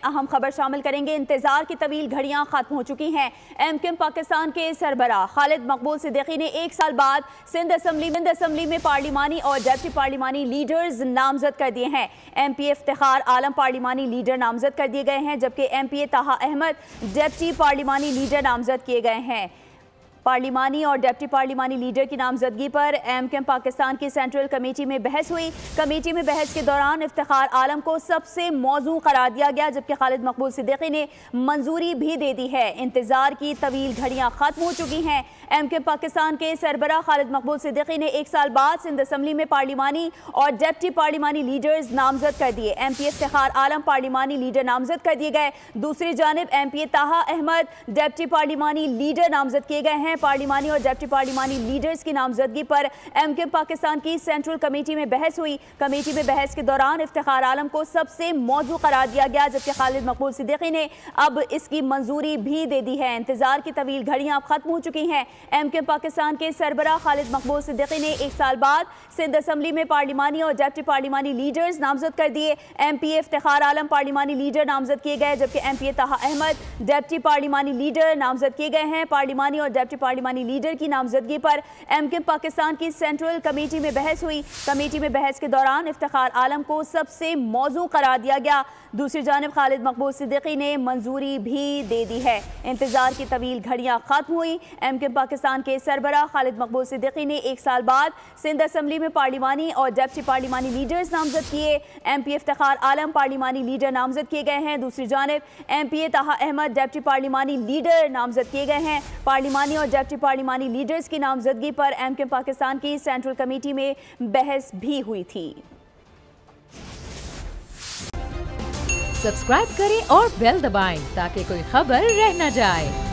अहम खबर शामिल करेंगे। इंतजार की तवील घड़ियां खत्म हो चुकी हैं। एमक्यूएम पाकिस्तान के सरबराह खालिद मकबूल सिद्दीकी ने 1 साल बाद सिंध असम्बली में पार्लिमानी और डेप्टी पार्लिमानी लीडर्स नामजद कर दिए हैं। MP इफ्तिखार आलम पार्लिमानी लीडर नामजद कर दिए गए हैं, जबकि MP ताहा अहमद डेप्टी पार्लिमानी लीडर नामजद किए गए हैं। पार्लिमानी और डेप्टी पार्लिमानी लीडर की नामजदगी पर एमक्यूएम पाकिस्तान की सेंट्रल कमेटी में बहस हुई। कमेटी में बहस के दौरान इफ्तिखार आलम को सबसे मौजू करार दिया गया, जबकि खालिद मकबूल सिद्दीकी ने मंजूरी भी दे दी है। इंतजार की तवील घड़ियां खत्म हो चुकी हैं। एमक्यूएम पाकिस्तान के सरबराह खालिद मकबूल सिद्दीकी ने 1 साल बाद सिंध असम्बली में पार्लिमानी और डेप्टी पार्लिमानी लीडर्स नामजद कर दिए। MP इफ्तिखार आलम पार्लिमानी लीडर नामजद कर दिए गए। दूसरी जानिब MP ताहा अहमद डेप्टी पार्लिमानी लीडर नामजद किए गए हैं। पार्लिमानी और डेप्टी पार्लिमानी लीडर्स की नामजदगी पर एमक्यूएम पाकिस्तान की सेंट्रल कमेटी में बहस हुई। कमेटी में बहस के दौरान इफ्तिखार आलम को सबसे मौजू करार दिया गया, जबकि खालिद मकबूल सिद्दीकी ने अब इसकी मंजूरी भी दे दी है। इंतजार की तवील घड़ियां अब खत्म हो चुकी हैं। एमक्यूएम पाकिस्तान के सरबराह खालिद मकबूल सिद्दीकी ने 1 साल बाद सिंध असम्बली में पार्लिमानी और डेप्टी पार्लिमानी लीडर्स नामजद कर दिए। MP इफ्तिखार आलम पार्लिमानी लीडर नामजद किए गए, जबकि MP ताहा अहमद डेप्टी पार्लिमानी लीडर नामजद किए गए हैं। पार्लिमानी और डेप्टी पार्लिमानी लीडर की नामजदगी पर एमक्यूएम पाकिस्तान की सेंट्रल कमेटी में बहस हुई। कमेटी में बहस के दौरान इफ्तिखार आलम को सबसे मौजू करार दिया गया। दूसरी जानिब खालिद मकबूल सिद्दीकी ने मंजूरी भी दे दी है। इंतजार की तवील घड़ियां खत्म हुई। एमक्यूएम पाकिस्तान के सरबराह खालिद मकबूल सिद्दीकी ने 1 साल बाद सिंध असम्बली में पार्लिमानी और डेप्टी पार्लिमानी लीडर्स नामजद किए। MP इफ्तिखार आलम पार्लिमानी लीडर नामजद किए गए हैं। दूसरी जानिब MP ताहा अहमद डेप्टी पार्लिमानी लीडर नामजद किए गए हैं। पार्लिमानी और डेप्टी पार्लिमानी लीडर्स की नामजदगी पर एमक्यूएम पाकिस्तान की सेंट्रल कमेटी में बहस भी हुई थी। सब्सक्राइब करें और बेल दबाएं ताकि कोई खबर रह न जाए।